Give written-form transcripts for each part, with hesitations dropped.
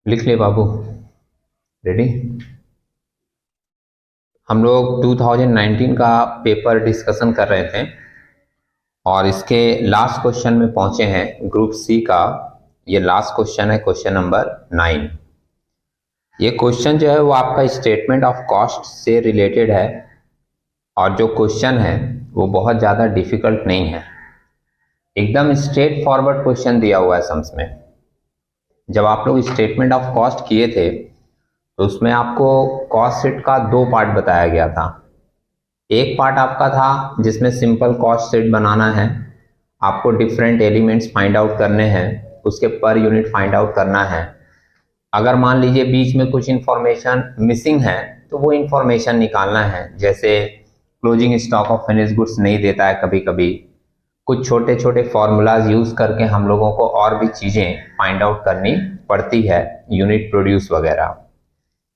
लिख ले बाबू। रेडी। हम लोग 2019 का पेपर डिस्कशन कर रहे थे और इसके लास्ट क्वेश्चन में पहुंचे हैं ग्रुप सी का। ये लास्ट क्वेश्चन है, क्वेश्चन नंबर 9। ये क्वेश्चन जो है वो आपका स्टेटमेंट ऑफ कॉस्ट से रिलेटेड है और जो क्वेश्चन है वो बहुत ज़्यादा डिफिकल्ट नहीं है, एकदम स्ट्रेट फॉरवर्ड क्वेश्चन दिया हुआ है सम्स में। जब आप लोग स्टेटमेंट ऑफ कॉस्ट किए थे तो उसमें आपको कॉस्ट शीट का 2 पार्ट बताया गया था। एक पार्ट आपका था जिसमें सिंपल कॉस्ट शीट बनाना है, आपको डिफरेंट एलिमेंट्स फाइंड आउट करने हैं, उसके पर यूनिट फाइंड आउट करना है। अगर मान लीजिए बीच में कुछ इंफॉर्मेशन मिसिंग है तो वो इंफॉर्मेशन निकालना है, जैसे closing stock of finish goods नहीं देता है कभी कभी, कुछ छोटे छोटे फॉर्मूलाज यूज करके हम लोगों को और भी चीजें फाइंड आउट करनी पड़ती है, यूनिट प्रोड्यूस वगैरह।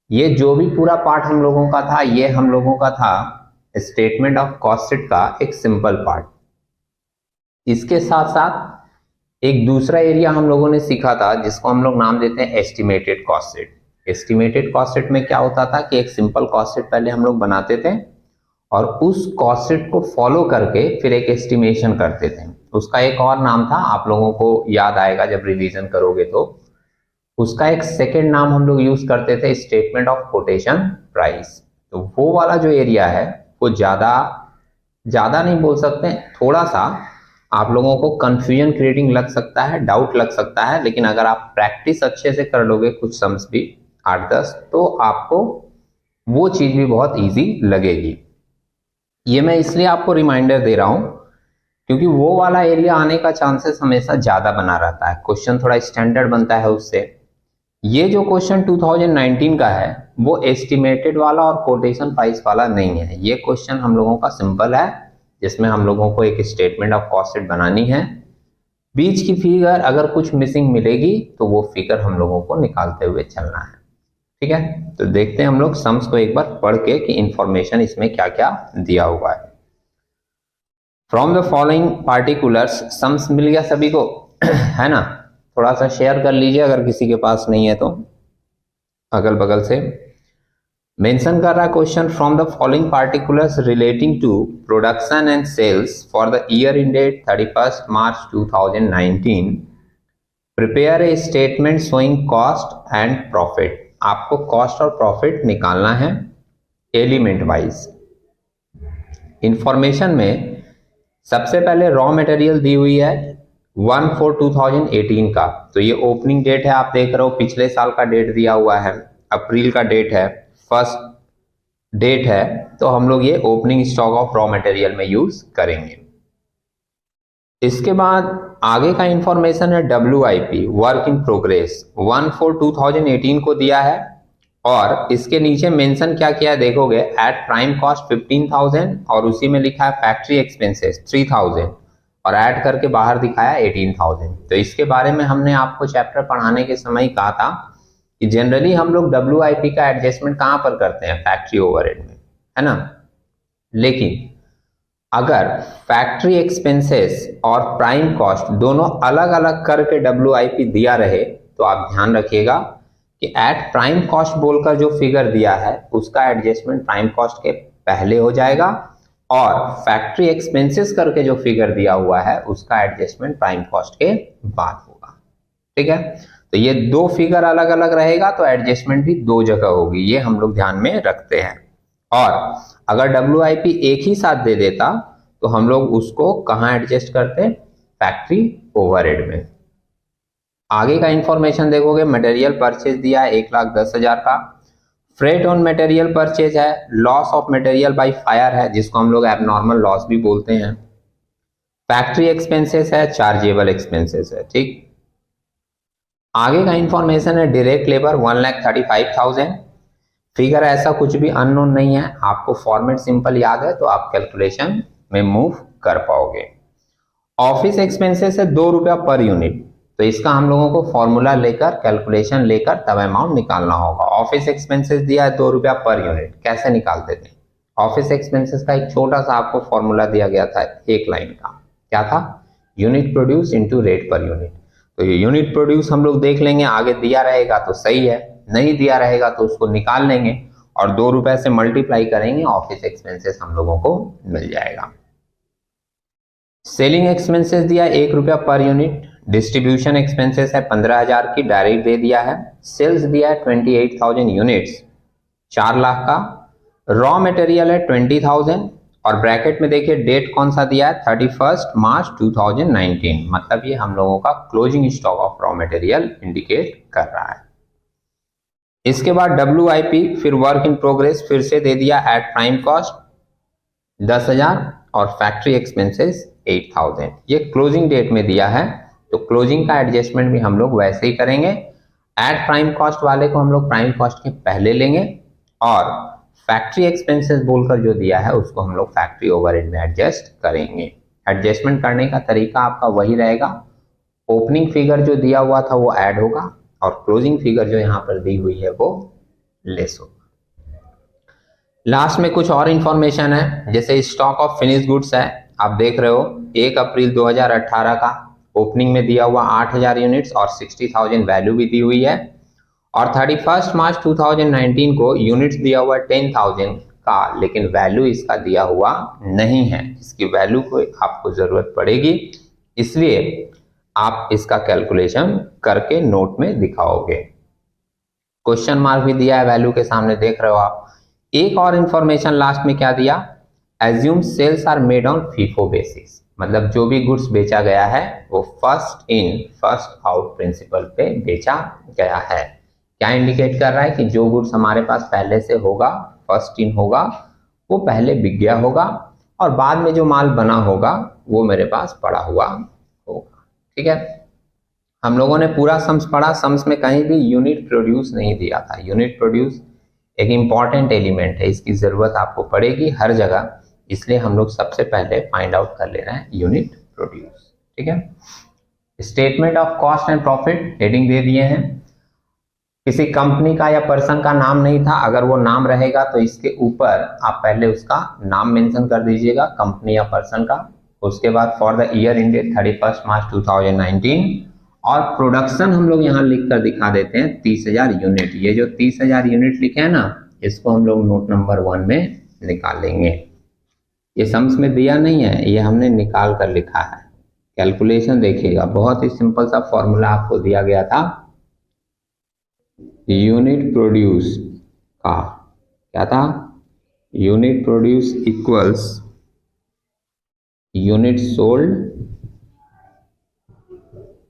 ये जो भी पूरा पार्ट हम लोगों का था, ये हम लोगों का था स्टेटमेंट ऑफ कॉस्ट शीट का एक सिंपल पार्ट। इसके साथ साथ एक दूसरा एरिया हम लोगों ने सीखा था जिसको हम लोग नाम देते हैं estimated cost sheet. Estimated cost sheet में क्या होता था कि एक सिंपल कॉस्ट शीट पहले हम लोग बनाते थे और उस कॉस्ट शीट को फॉलो करके फिर एक एस्टिमेशन करते थे। उसका एक और नाम था, आप लोगों को याद आएगा जब रिवीजन करोगे तो। उसका एक सेकेंड नाम हम लोग यूज करते थे स्टेटमेंट ऑफ कोटेशन प्राइस। तो वो वाला जो एरिया है वो ज्यादा नहीं बोल सकते, थोड़ा सा आप लोगों को कंफ्यूजन क्रिएटिंग लग सकता है, डाउट लग सकता है, लेकिन अगर आप प्रैक्टिस अच्छे से कर लोगे कुछ सम्स भी 8-10, तो आपको वो चीज भी बहुत इजी लगेगी। ये मैं इसलिए आपको रिमाइंडर दे रहा हूं क्योंकि वो वाला एरिया आने का चांसेस हमेशा ज्यादा बना रहता है, क्वेश्चन थोड़ा स्टैंडर्ड बनता है उससे। ये जो क्वेश्चन 2019 का है वो एस्टिमेटेड वाला और कोटेशन प्राइस वाला नहीं है। ये क्वेश्चन हम लोगों का सिंपल है जिसमें हम लोगों को एक स्टेटमेंट ऑफ कॉस्ट शीट बनानी है। बीच की फिगर अगर कुछ मिसिंग मिलेगी तो वो फिगर हम लोगों को निकालते हुए चलना है। ठीक है, तो देखते हैं हम लोग सम्स को एक बार पढ़ के कि इंफॉर्मेशन इसमें क्या क्या दिया हुआ है। From the following particulars, sums मिल गया सभी को है ना? थोड़ा सा शेयर कर लीजिए अगर किसी के पास नहीं है तो अगल बगल से। मेंशन कर रहा है question, from the following particulars relating to production and sales for the year ended 31 March 2019 prepare a statement showing cost and profit. आपको कॉस्ट और प्रॉफिट निकालना है एलिमेंट वाइज। इंफॉर्मेशन में सबसे पहले रॉ मटेरियल दी हुई है 1/4/2018 का, तो ये ओपनिंग डेट है, आप देख रहे हो पिछले साल का डेट दिया हुआ है, अप्रैल का डेट है, फर्स्ट डेट है, तो हम लोग ये opening stock of raw material में यूज करेंगे। इसके बाद आगे का इंफॉर्मेशन है WIP वर्क इन प्रोग्रेस 1/4/2018 को दिया है और इसके नीचे मेंशन क्या किया है देखोगे, एट प्राइम कॉस्ट 15,000 और उसी में लिखा है फैक्ट्री एक्सपेंसेस 3,000 और ऐड करके बाहर दिखाया 18,000। तो इसके बारे में हमने आपको चैप्टर पढ़ाने के समय कहा था कि जनरली हम लोग WIP का एडजस्टमेंट कहां पर करते हैं, फैक्ट्री ओवरहेड में, है ना? लेकिन अगर फैक्ट्री एक्सपेंसेस और प्राइम कॉस्ट दोनों अलग अलग करके WIP दिया रहे तो आप ध्यान रखिएगा कि एट प्राइम कॉस्ट बोलकर जो फिगर दिया है उसका एडजस्टमेंट प्राइम कॉस्ट के पहले हो जाएगा और फैक्ट्री एक्सपेंसेस करके जो फिगर दिया हुआ है उसका एडजस्टमेंट प्राइम कॉस्ट के बाद होगा। ठीक है, तो ये 2 फिगर अलग अलग रहेगा तो एडजस्टमेंट भी 2 जगह होगी, ये हम लोग ध्यान में रखते हैं। और अगर WIP एक ही साथ दे देता तो हम लोग उसको कहां एडजस्ट करते, फैक्ट्री ओवरहेड में। आगे का इंफॉर्मेशन देखोगे, मटेरियल परचेज दिया है 1,10,000 का, फ्रेट ऑन मटेरियल परचेज है, loss of material by fire है जिसको हम लोग एबनॉर्मल लॉस भी बोलते हैं, फैक्ट्री एक्सपेंसेस है, चार्जेबल एक्सपेंसेस है। ठीक, आगे का इंफॉर्मेशन है डायरेक्ट लेबर 1,35,000। फिगर ऐसा कुछ भी अननोन नहीं है, आपको फॉर्मेट सिंपल याद है तो आप कैलकुलेशन में मूव कर पाओगे। ऑफिस एक्सपेंसेस है 2 रुपया पर यूनिट, तो इसका हम लोगों को फॉर्मूला लेकर कैलकुलेशन लेकर तब अमाउंट निकालना होगा। ऑफिस एक्सपेंसेस दिया है 2 रुपया पर यूनिट, कैसे निकालते थे? ऑफिस एक्सपेंसेस का एक छोटा सा आपको फॉर्मूला दिया गया था, एक लाइन का, क्या था? Unit produce into rate per unit. तो ये यूनिट प्रोड्यूस हम लोग देख लेंगे, आगे दिया रहेगा तो सही है, नहीं दिया रहेगा तो उसको निकाल लेंगे और 2 रुपए से मल्टीप्लाई करेंगे, ऑफिस एक्सपेंसेस हम लोगों को मिल जाएगा। सेलिंग एक्सपेंसेस दिया 1 रुपया पर यूनिट, डिस्ट्रीब्यूशन एक्सपेंसेस है 15,000 की, डायरेक्ट दे दिया है, सेल्स दिया है 28,000 यूनिट्स 4 लाख का, रॉ मटेरियल है 20,000 और ब्रैकेट में देखिए डेट कौन सा दिया है 31 मार्च 2019, मतलब ये हम लोगों का closing stock of raw material indicate कर रहा है। इसके बाद WIP फिर वर्क इन प्रोग्रेस फिर से दे दिया एट प्राइम कॉस्ट 10,000 और फैक्ट्री एक्सपेंसेस 8,000, ये क्लोजिंग डेट में दिया है, तो क्लोजिंग का एडजस्टमेंट भी हम लोग वैसे ही करेंगे। एट प्राइम कॉस्ट वाले को हम लोग प्राइम कॉस्ट के पहले लेंगे और फैक्ट्री एक्सपेंसेस बोलकर जो दिया है उसको हम लोग फैक्ट्री ओवरहेड में एडजस्ट करेंगे। एडजस्टमेंट करने का तरीका आपका वही रहेगा, ओपनिंग फिगर जो दिया हुआ था वो ऐड होगा और क्लोजिंग फिगर जो यहाँ पर दी हुई है वो लेस होगा। लास्ट में कुछ और इंफॉर्मेशन है, जैसे स्टॉक ऑफ फिनिश गुड्स है, आप देख रहे हो 1 अप्रैल 2018 का ओपनिंग में दिया हुआ 8,000 यूनिट्स और 60,000 वैल्यू भी दी हुई है और 31 मार्च 2019 को यूनिट्स दिया हुआ 10,000 का, लेकिन वैल्यू इसका दिया हुआ नहीं है, इसकी वैल्यू को आपको जरूरत पड़ेगी, इसलिए आप इसका कैलकुलेशन करके नोट में दिखाओगे। क्वेश्चन मार्क भी दिया है वैल्यू के सामने, देख रहे हो आप। एक और इंफॉर्मेशन लास्ट में क्या दिया, assume sales are made on FIFO basis, मतलब जो भी गुड्स बेचा गया है वो first in first out principle पे बेचा गया है। क्या इंडिकेट कर रहा है कि जो गुड्स हमारे पास पहले से होगा, फर्स्ट इन होगा, वो पहले बिक गया होगा और बाद में जो माल बना होगा वो मेरे पास पड़ा हुआ होगा। ठीक है, हम लोगों ने पूरा सम्स पढ़ा, सम्स में कहीं भी यूनिट प्रोड्यूस नहीं दिया था। यूनिट प्रोड्यूस एक इंपॉर्टेंट एलिमेंट है, इसकी जरूरत आपको पड़ेगी हर जगह, इसलिए हम लोग सबसे पहले फाइंड आउट कर ले रहे हैं यूनिट प्रोड्यूस। ठीक है, statement of cost and profit heading दे दिए हैं, किसी कंपनी का या पर्सन का नाम नहीं था, अगर वो नाम रहेगा तो इसके ऊपर आप पहले उसका नाम मेंशन कर दीजिएगा, कंपनी या पर्सन का, उसके बाद for the year ended 31 March 2019 और प्रोडक्शन हम लोग यहाँ लिख कर दिखा देते हैं 30,000 यूनिट। ये जो 30,000 यूनिट लिखे हैं ना, इसको हम लोग नोट नंबर 1 में निकाल लेंगे। ये सम्स में दिया नहीं है, ये हमने निकाल कर लिखा है। कैलकुलेशन देखिएगा, बहुत ही सिंपल सा फॉर्मूला आपको दिया गया था, यूनिट प्रोड्यूस का क्या था, unit produce equals unit sold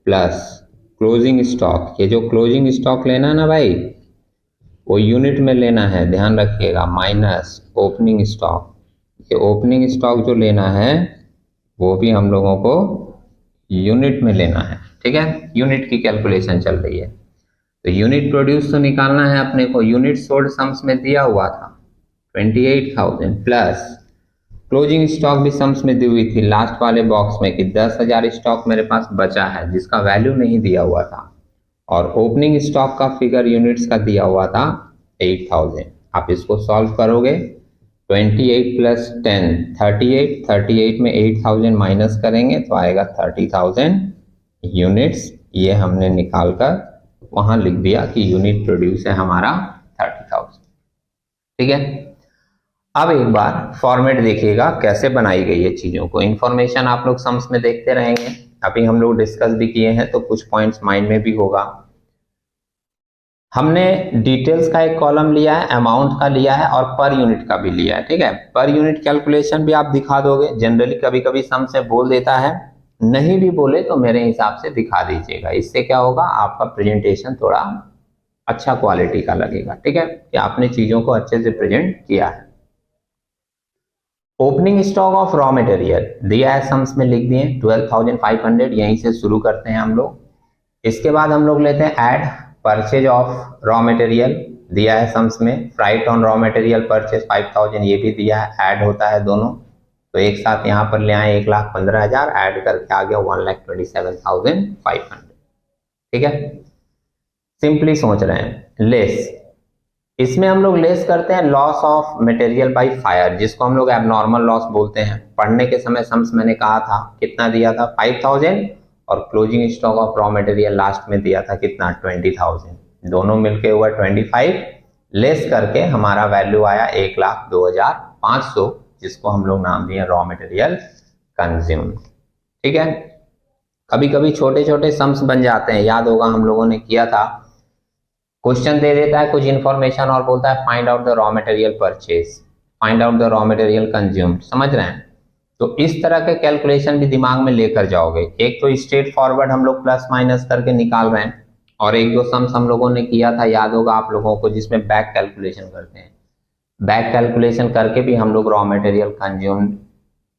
plus closing stock. ये जो क्लोजिंग स्टॉक लेना ना भाई, वो यूनिट में लेना है, ध्यान रखिएगा, माइनस ओपनिंग स्टॉक। ये ओपनिंग स्टॉक जो लेना है वो भी हम लोगों को यूनिट में लेना है। ठीक है, यूनिट की कैलकुलेशन चल रही है, तो यूनिट प्रोड्यूस तो निकालना है अपने को। यूनिट सोल्ड सम्स में दिया हुआ था 28,000 प्लस क्लोजिंग स्टॉक भी सम्स में दी हुई थी लास्ट वाले बॉक्स में कि 10,000 स्टॉक मेरे पास बचा है जिसका वैल्यू नहीं दिया हुआ था, और ओपनिंग स्टॉक का फिगर यूनिट्स का दिया हुआ था 8,000। आप इसको सॉल्व करोगे, 28 प्लस 10 38, 38 में 8,000 माइनस करेंगे तो आएगा 30,000 यूनिट्स। ये हमने निकाल कर वहां लिख दिया कि यूनिट प्रोड्यूस है हमारा 30,000। ठीक है, अब एक बार फॉर्मेट देखिएगा कैसे बनाई गई है चीजों को। इंफॉर्मेशन आप लोग सम्स में देखते रहेंगे, अभी हम लोग डिस्कस भी किए हैं तो कुछ पॉइंट्स माइंड में भी होगा। हमने डिटेल्स का एक कॉलम लिया है, अमाउंट का लिया है और पर यूनिट का भी लिया है। ठीक है, पर यूनिट कैलकुलेशन भी आप दिखा दोगे, जनरली कभी कभी सम से बोल देता है, नहीं भी बोले तो मेरे हिसाब से दिखा दीजिएगा, इससे क्या होगा आपका प्रेजेंटेशन थोड़ा अच्छा क्वालिटी का लगेगा। ठीक है, कि आपने चीजों को अच्छे से प्रेजेंट किया है। Opening stock of raw material दिया है, सम्स में लिख दिए 12,500, यहीं से शुरू करते हैं हम लोग। इसके बाद हम लोग लेते हैं add purchase of raw material, दिया है सम्स में, freight on raw material purchase 5,000, ये भी दिया है, ऐड होता है दोनों, तो एक साथ यहाँ पर ले आए 1,15,000, ऐड करके आ गया 1,27,500। ठीक है, सिंपली सोच रहे हैं। लेस, इसमें हम लोग लेस करते हैं loss of material by fire, जिसको हम लोग एबनॉर्मल लॉस बोलते हैं। पढ़ने के समय सम्स मैंने कहा था कितना दिया था 5,000 और closing stock of raw material last में दिया था कितना 20,000, दोनों मिलके हुआ 25, लेस करके हमारा वैल्यू आया 1,02,500, जिसको हम लोग नाम दिए रॉ मटेरियल कंज्यूम। ठीक है, कभी कभी छोटे छोटे सम्स बन जाते हैं, याद होगा हम लोगों ने किया था, क्वेश्चन दे देता है कुछ इन्फॉर्मेशन और बोलता है find out the raw material purchase, find out the raw material consume, समझ रहे हैं। तो इस तरह के कैलकुलेशन भी दिमाग में लेकर जाओगे। एक तो स्ट्रेट फॉरवर्ड हम लोग प्लस माइनस करके निकाल रहे हैं, और एक दो सम्स हम लोगों ने किया था, याद होगा आप लोगों को, जिसमें बैक कैलकुलेशन करते हैं। बैक कैलकुलेशन करके भी हम लोग raw material consume,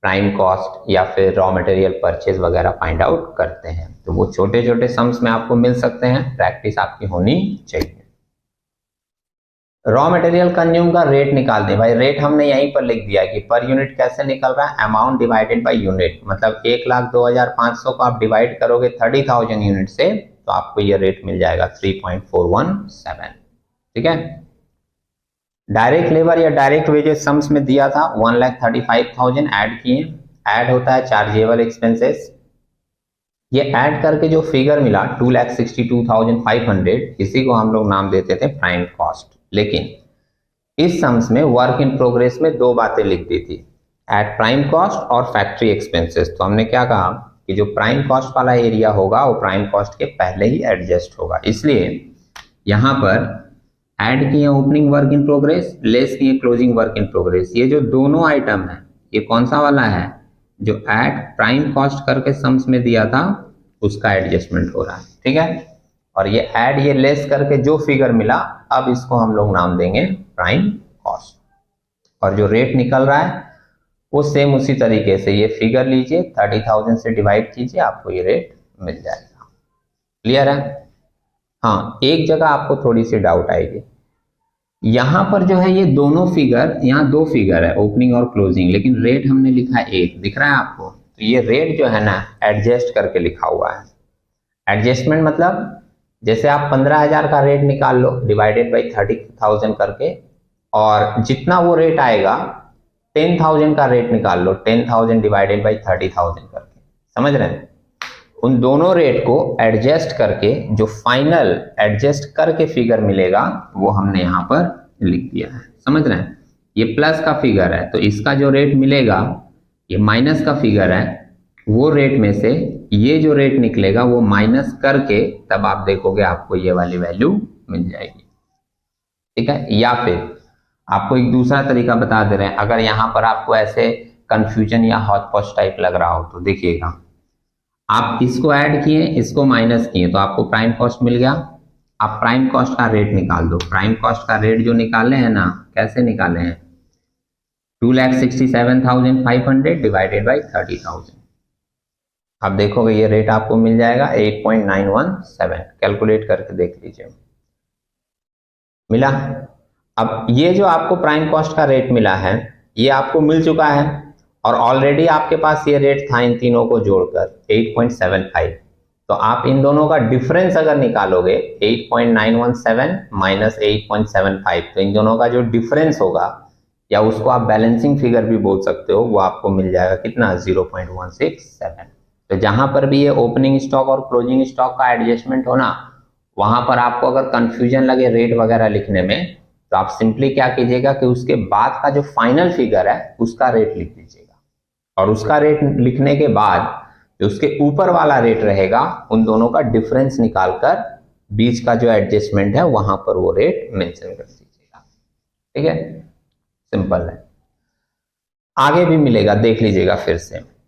prime cost या फिर रॉ मटेरियल परचेज वगैरह फाइंड आउट करते हैं। तो वो छोटे छोटे सम्स में आपको मिल सकते हैं, प्रैक्टिस आपकी होनी चाहिए। रॉ मटेरियल कंज्यूम का रेट निकाल दें भाई। रेट हमने यहीं पर लिख दिया है कि पर यूनिट कैसे निकल रहा है, अमाउंट डिवाइडेड बाय यूनिट, मतलब 1,02,500 को आप डिवाइड करोगे 30,000 यूनिट से तो आपको ये रेट मिल जाएगा 3.417। ठीक है, डायरेक्ट लेबर या डायरेक्ट वेजेस सम्स में दिया था 1,35,000 ऐड किए, ऐड होता है चार्जेबल एक्सपेंसेस, ये ऐड करके जो फिगर मिला 2,62,500, इसी को हम लोग नाम देते थे प्राइम कॉस्ट। लेकिन इस सम्स में वर्क इन प्रोग्रेस में दो बातें लिख दी थी, एट प्राइम कॉस्ट और फैक्ट्री एक्सपेंसेस। तो हमने क्या कहा कि जो प्राइम कॉस्ट वाला एरिया होगा वो प्राइम कॉस्ट के पहले ही एडजस्ट होगा, इसलिए यहां पर ऐड किए opening work in progress, less किए क्लोजिंग वर्क इन प्रोग्रेस। ये जो दोनों आइटम है ये कौन सा वाला है, जो एट प्राइम कॉस्ट करके सम्स में दिया था उसका एडजस्टमेंट हो रहा है। ठीक है, और ये ऐड ये लेस करके जो फिगर मिला अब इसको हम लोग नाम देंगे प्राइम कॉस्ट, और जो रेट निकल रहा है वो सेम उसी तरीके से ये फिगर लीजिए, 30,000 से डिवाइड कीजिए, आपको ये रेट मिल जाएगा। क्लियर है? हाँ, एक जगह आपको थोड़ी सी डाउट आएगी, यहां पर जो है ये दोनों फिगर, यहाँ दो फिगर है ओपनिंग और क्लोजिंग, लेकिन रेट हमने लिखा है एक, दिख रहा है आपको? तो ये रेट जो है ना एडजस्ट करके लिखा हुआ है। एडजस्टमेंट मतलब जैसे आप 15,000 का रेट निकाल लो डिवाइडेड बाई 30,000 करके, और जितना वो रेट आएगा 10,000 का रेट निकाल लो 10,000 डिवाइडेड बाई 30,000 करके, समझ रहे हैं? उन दोनों रेट को एडजस्ट करके जो फाइनल एडजस्ट करके फिगर मिलेगा वो हमने यहाँ पर लिख दिया है, समझ रहे हैं? ये प्लस का फिगर है तो इसका जो रेट मिलेगा, ये माइनस का फिगर है, वो रेट में से ये जो रेट निकलेगा वो माइनस करके तब आप देखोगे आपको ये वाली वैल्यू मिल जाएगी। ठीक है, या फिर आपको एक दूसरा तरीका बता दे रहे हैं, अगर यहाँ पर आपको ऐसे कंफ्यूजन या हॉट पॉच टाइप लग रहा हो तो देखिएगा, आप इसको ऐड किए इसको माइनस किए तो आपको प्राइम कॉस्ट मिल गया। आप प्राइम कॉस्ट का रेट निकाल दो, प्राइम कॉस्ट का रेट जो निकाले हैं ना, कैसे निकाले हैं, 2,67,500 डिवाइडेड बाई 30,000। आप देखोगे ये रेट आपको मिल जाएगा 8.917, कैलकुलेट करके देख लीजिए, मिला। अब ये जो आपको प्राइम कॉस्ट का रेट मिला है ये आपको मिल चुका है, और ऑलरेडी आपके पास ये रेट था इन तीनों को जोड़कर 8.75, तो आप इन दोनों का डिफरेंस अगर निकालोगे 8.917 माइनस 8.75, तो इन दोनों का जो डिफरेंस होगा, या उसको आप बैलेंसिंग फिगर भी बोल सकते हो, वो आपको मिल जाएगा कितना, 0.167। तो जहां पर भी ये ओपनिंग स्टॉक और क्लोजिंग स्टॉक का एडजस्टमेंट होना, वहां पर आपको अगर कंफ्यूजन लगे रेट वगैरह लिखने में, तो आप सिंपली क्या कीजिएगा कि उसके बाद का जो फाइनल फिगर है उसका रेट लिख दीजिएगा, और उसका रेट लिखने के बाद जो उसके ऊपर वाला रेट रहेगा उन दोनों का डिफरेंस निकालकर बीच का जो एडजस्टमेंट है वहां पर वो रेट मेंशन कर दीजिएगा। ठीक है, सिंपल है। आगे भी मिलेगा, देख लीजिएगा फिर से।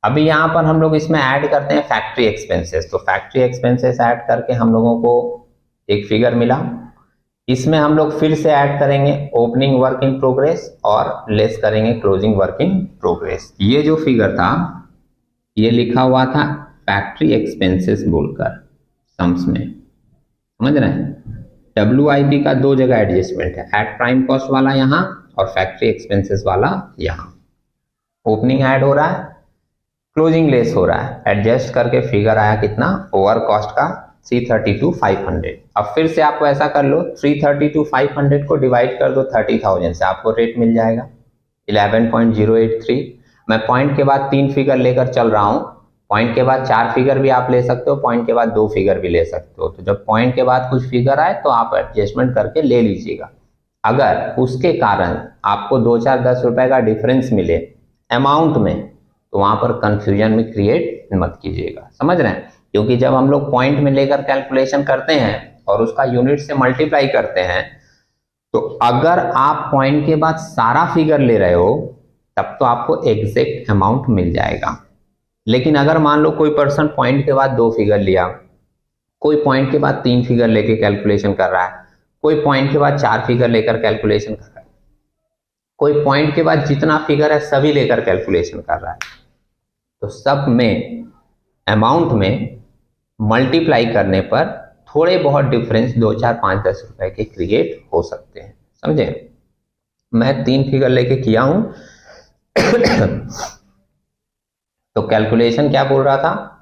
अभी यहाँ पर हम लोग इसमें ऐड करते हैं फैक्ट्री एक्सपेंसेस, तो फैक्ट्री एक्सपेंसेस ऐड करके हम लोगों को एक फिगर मिला, इसमें हम लोग फिर से ऐड करेंगे ओपनिंग वर्क इन प्रोग्रेस और लेस करेंगे क्लोजिंग वर्क इन प्रोग्रेस। ये जो फिगर था ये लिखा हुआ था फैक्ट्री एक्सपेंसेस बोलकर सम्स में, समझ रहे हैं? WIP का दो जगह एडजस्टमेंट है, एट प्राइम कॉस्ट वाला यहाँ और फैक्ट्री एक्सपेंसेस वाला यहाँ। ओपनिंग ऐड हो रहा है, क्लोजिंग लेस हो रहा है, एडजस्ट करके फिगर आया कितना, ओवर कॉस्ट का 332,500। अब फिर से आपको ऐसा कर लो, 332,500 को डिवाइड कर दो 30,000 से, आपको रेट मिल जाएगा 11.083। मैं पॉइंट के बाद तीन फिगर लेकर चल रहा हूँ, पॉइंट के बाद 4 फिगर भी आप ले सकते हो, पॉइंट के बाद 2 फिगर भी ले सकते हो। तो जब पॉइंट के बाद कुछ फिगर आए तो आप एडजस्टमेंट करके ले लीजिएगा। अगर उसके कारण आपको 2-4-10 रुपए का डिफरेंस मिले अमाउंट में, तो वहां पर कंफ्यूजन में क्रिएट मत कीजिएगा, समझ रहे हैं? क्योंकि जब हम लोग पॉइंट में लेकर कैलकुलेशन करते हैं और उसका यूनिट से मल्टीप्लाई करते हैं, तो अगर आप पॉइंट के बाद सारा फिगर ले रहे हो तब तो आपको एग्जैक्ट अमाउंट मिल जाएगा। लेकिन अगर मान लो कोई पर्सन पॉइंट के बाद 2 फिगर लिया, कोई पॉइंट के बाद 3 फिगर लेके कैलकुलेशन कर रहा है, कोई पॉइंट के बाद 4 फिगर लेकर कैलकुलेशन कर रहा है, कोई पॉइंट के बाद जितना फिगर है सभी लेकर कैलकुलेशन कर रहा है, तो सब में अमाउंट में मल्टीप्लाई करने पर थोड़े बहुत डिफरेंस 2, 4, 5, 10 रुपए के क्रिएट हो सकते हैं, समझे? मैं 3 फिगर लेके किया हूं तो कैलकुलेशन क्या बोल रहा था,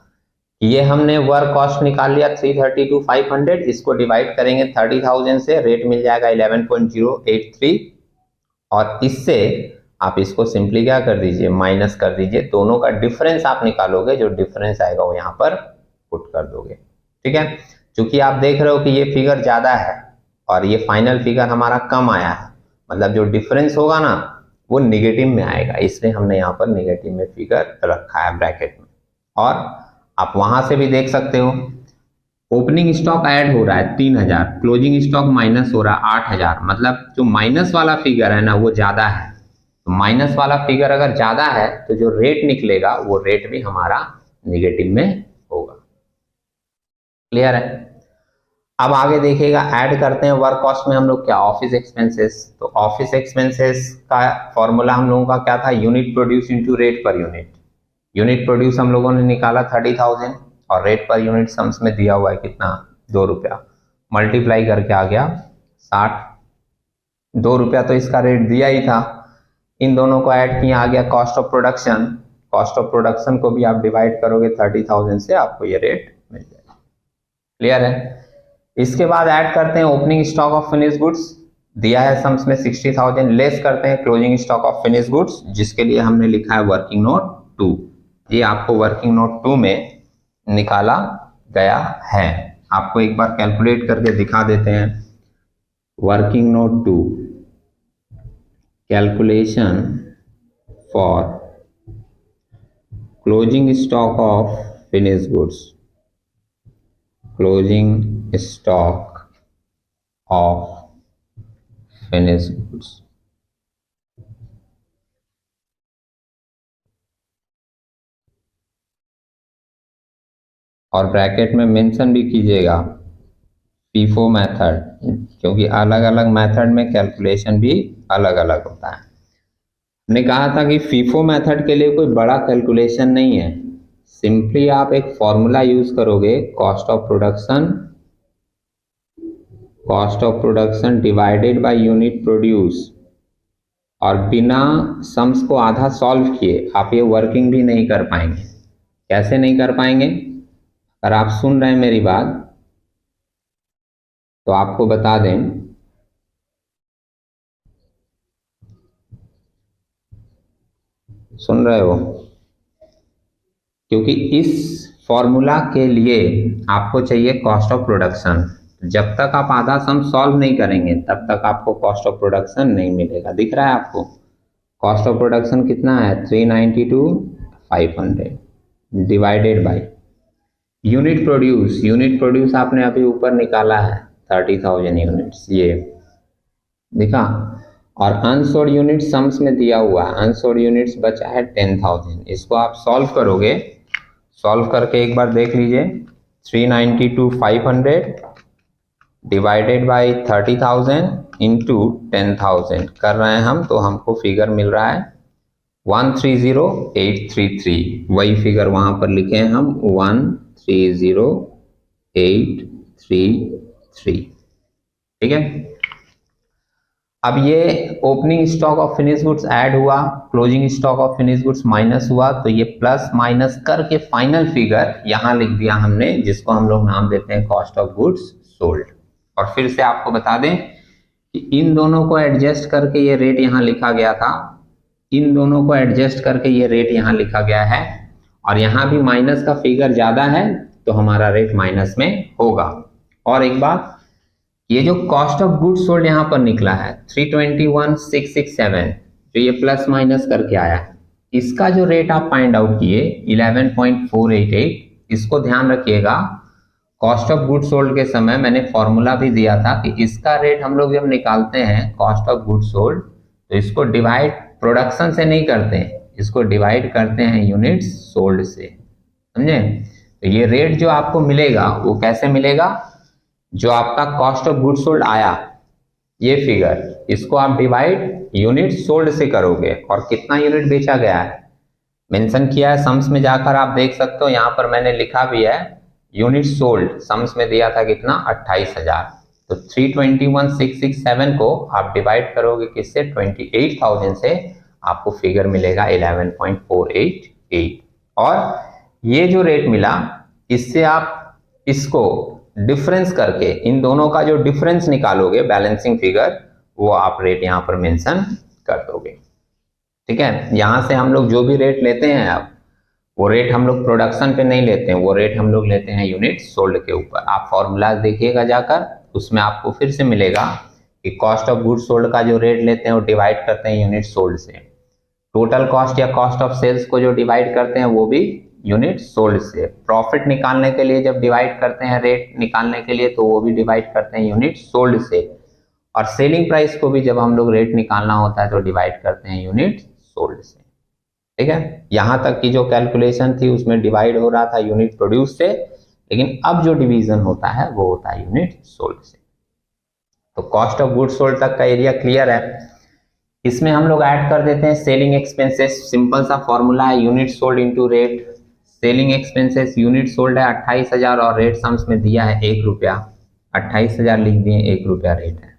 ये हमने वर्क कॉस्ट निकाल लिया 332,500, इसको डिवाइड करेंगे 30,000 से, रेट मिल जाएगा 11.083, और इससे आप इसको सिंपली क्या कर दीजिए, माइनस कर दीजिए। दोनों का डिफरेंस आप निकालोगे, जो डिफरेंस आएगा वो यहाँ पर पुट कर दोगे, ठीक है? क्योंकि आप देख रहे हो कि ये फिगर ज्यादा है और ये फाइनल फिगर हमारा कम आया है, मतलब जो डिफरेंस होगा ना वो निगेटिव में आएगा, इसलिए हमने यहाँ पर निगेटिव में फिगर रखा है ब्रैकेट में। और आप वहां से भी देख सकते हो ओपनिंग स्टॉक ऐड हो रहा है 3,000, क्लोजिंग स्टॉक माइनस हो रहा है 8,000, मतलब जो माइनस वाला फिगर है ना वो ज्यादा है। तो माइनस वाला फिगर अगर ज्यादा है तो जो रेट निकलेगा वो रेट भी हमारा निगेटिव में होगा। क्लियर है? अब आगे देखिएगा, ऐड करते हैं वर्क कॉस्ट में हम लोग क्या, ऑफिस एक्सपेंसेस। तो ऑफिस एक्सपेंसेस का फॉर्मूला हम लोगों का क्या था, unit produce into rate per unit. Unit produce हम लोगों ने निकाला 30,000 और रेट पर यूनिट सम्स में दिया हुआ है कितना, 2 रुपया, मल्टीप्लाई करके आ गया 60। 2 रुपया तो इसका रेट दिया ही था, इन दोनों को ऐड किया, आ गया cost of production. Cost of production को भी आप डिवाइड करोगे 30,000 से, आपको ये रेट मिल जाएगा। क्लियर है? इसके बाद ऐड करते हैं opening stock of finish goods, दिया है सम्स में 60,000, लेस करते हैं closing stock of finish goods, जिसके लिए हमने लिखा है वर्किंग नोट 2। ये आपको वर्किंग नोट 2 में निकाला गया है। आपको एक बार कैलकुलेट करके दिखा देते हैं। Working note 2, calculation for closing stock of finish goods, closing stock of finish goods. और ब्रैकेट में मेंशन भी कीजिएगा फीफो मेथड, क्योंकि अलग अलग मेथड में कैलकुलेशन भी अलग अलग होता है। हमने कहा था कि फीफो मेथड के लिए कोई बड़ा कैलकुलेशन नहीं है, सिंपली आप एक फॉर्मूला यूज करोगे, cost of production divided by unit produce, और बिना सम्स को आधा सॉल्व किए आप ये वर्किंग भी नहीं कर पाएंगे। कैसे नहीं कर पाएंगे? अगर आप सुन रहे हैं मेरी बात तो आपको बता दें, सुन रहे हो? क्योंकि इस फॉर्मूला के लिए आपको चाहिए कॉस्ट ऑफ प्रोडक्शन। जब तक आप आधा सम सॉल्व नहीं करेंगे तब तक आपको कॉस्ट ऑफ प्रोडक्शन नहीं मिलेगा। दिख रहा है आपको? कॉस्ट ऑफ प्रोडक्शन कितना है, 392,500 divided by unit produce. Unit produce आपने अभी ऊपर निकाला है 30,000 यूनिट्स, ये दिखा, और अनसोल्ड यूनिट सम्स में दिया हुआ है, अनसोल्ड यूनिट्स बचा है 10,000। इसको आप सॉल्व करोगे, सॉल्व करके एक बार देख लीजिए, 392,500 डिवाइडेड बाय 30,000 इंटू 10,000 कर रहे हैं हम, तो हमको फिगर मिल रहा है 130,833। वही फिगर वहां पर लिखे हैं हम, 130,833। ठीक है? अब ये opening stock of finish goods add हुआ, closing stock of finish goods minus हुआ, तो ये प्लस माइनस करके फाइनल फिगर यहां लिख दिया हमने, जिसको हम लोग नाम देते हैं कॉस्ट ऑफ गुड्स सोल्ड। और फिर से आपको बता दें कि इन दोनों को एडजस्ट करके ये रेट यहां लिखा गया था, इन दोनों को एडजस्ट करके ये रेट यहां लिखा गया है, और यहाँ भी माइनस का फिगर ज्यादा है तो हमारा रेट माइनस में होगा। और एक बात, ये जो कॉस्ट ऑफ गुड्स सोल्ड यहाँ पर निकला है 321,667, जो ये प्लस माइनस करके आया है, इसका जो रेट आप फाइंड आउट किए 11.488, इसको ध्यान रखिएगा। कॉस्ट ऑफ गुड्स सोल्ड के समय मैंने फॉर्मूला भी दिया था कि इसका रेट हम लोग जब निकालते हैं कॉस्ट ऑफ गुड्स सोल्ड, तो इसको डिवाइड प्रोडक्शन से नहीं करते हैं, इसको डिवाइड करते हैं यूनिट्स सोल्ड से, समझे। तो ये रेट जो आपको मिलेगा वो कैसे मिलेगा, जो आपका कॉस्ट ऑफ गुड्स सोल्ड आया ये फिगर, इसको आप डिवाइड यूनिट सोल्ड से करोगे और कितना यूनिट बेचा गया है मेंशन किया है सम्स में, जाकर आप देख सकते हो। यहाँ पर मैंने लिखा भी है यूनिट सोल्ड सम्स में दिया था कितना 28,000। तो 321,667 को आप डिवाइड करोगे किससे 28,000 से, आपको फिगर मिलेगा 11.488। और ये जो रेट मिला इससे आप इसको डिफरेंस करके इन दोनों का जो डिफरेंस निकालोगे बैलेंसिंग फिगर, वो आप रेट यहाँ पर मेंशन कर दोगे, ठीक है। यहाँ से हम लोग जो भी रेट लेते हैं अब वो रेट हम लोग प्रोडक्शन पे नहीं लेते हैं, वो रेट हम लोग लेते हैं यूनिट सोल्ड के ऊपर। आप फॉर्मूला देखिएगा जाकर, उसमें आपको फिर से मिलेगा कि कॉस्ट ऑफ गुड्स सोल्ड का जो रेट लेते हैं वो डिवाइड करते हैं यूनिट सोल्ड से, टोटल कॉस्ट या कॉस्ट ऑफ सेल्स को जो डिवाइड करते हैं वो भी यूनिट सोल्ड से, प्रॉफिट निकालने के लिए जब डिवाइड करते हैं रेट निकालने के लिए तो वो भी डिवाइड करते हैं यूनिट सोल्ड से, और सेलिंग प्राइस को भी जब हम लोग रेट निकालना होता है तो डिवाइड करते हैं यूनिट सोल्ड से, ठीक है। यहां तक की जो कैलकुलेशन थी उसमें डिवाइड हो रहा था यूनिट प्रोड्यूस से, लेकिन अब जो डिवीजन होता है वो होता है यूनिट सोल्ड से। तो कॉस्ट ऑफ गुड्स सोल्ड तक का एरिया क्लियर है। इसमें हम लोग ऐड कर देते हैं सेलिंग एक्सपेंसेस, सिंपल सा फॉर्मूला है unit sold into rate. Selling expenses unit sold है 28,000 और रेट सम्स में दिया है 1 रुपया, 28,000 लिख दिए, 1 रुपया रेट है।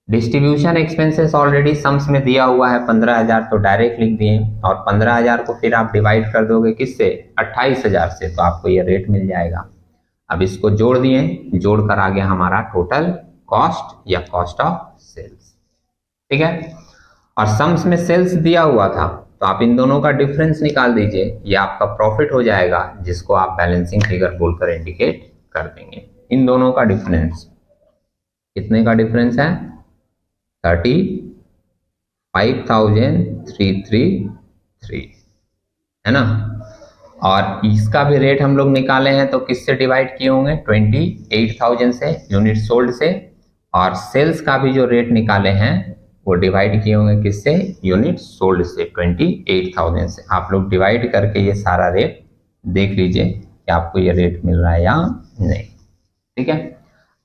डिस्ट्रीब्यूशन एक्सपेंसेस ऑलरेडी सम्स में दिया हुआ है 15,000, तो डायरेक्ट लिख दिए, और 15,000 को फिर आप डिवाइड कर दोगे किससे 28,000 से, तो आपको ये रेट मिल जाएगा। अब इसको जोड़ दिए, जोड़कर आ गया हमारा टोटल कॉस्ट या कॉस्ट ऑफ सेल्स, ठीक है। और सम्स में सेल्स दिया हुआ था तो आप इन दोनों का डिफरेंस निकाल दीजिए, ये आपका प्रॉफिट हो जाएगा, जिसको आप बैलेंसिंग फिगर बोलकर इंडिकेट कर देंगे। इन दोनों का डिफरेंस कितने का डिफरेंस है 35,333 है ना। और इसका भी रेट हम लोग निकाले हैं तो किससे डिवाइड किए होंगे 28,000 से यूनिट सोल्ड से, और सेल्स का भी जो रेट निकाले हैं वो डिवाइड किए होंगे किससे यूनिट सोल्ड से 28,000 से। आप लोग डिवाइड करके ये सारा रेट देख लीजिए कि आपको ये रेट मिल रहा है या नहीं, ठीक है।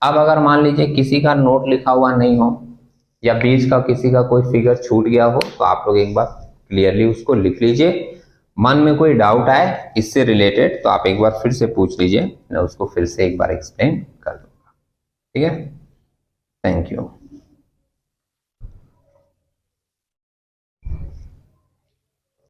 अब अगर मान लीजिए किसी का नोट लिखा हुआ नहीं हो या बीच का किसी का कोई फिगर छूट गया हो, तो आप लोग एक बार क्लियरली उसको लिख लीजिए। मन में कोई डाउट आए इससे रिलेटेड तो आप एक बार फिर से पूछ लीजिए, मैं उसको फिर से एक बार एक्सप्लेन कर दूंगा, ठीक है। Thank you.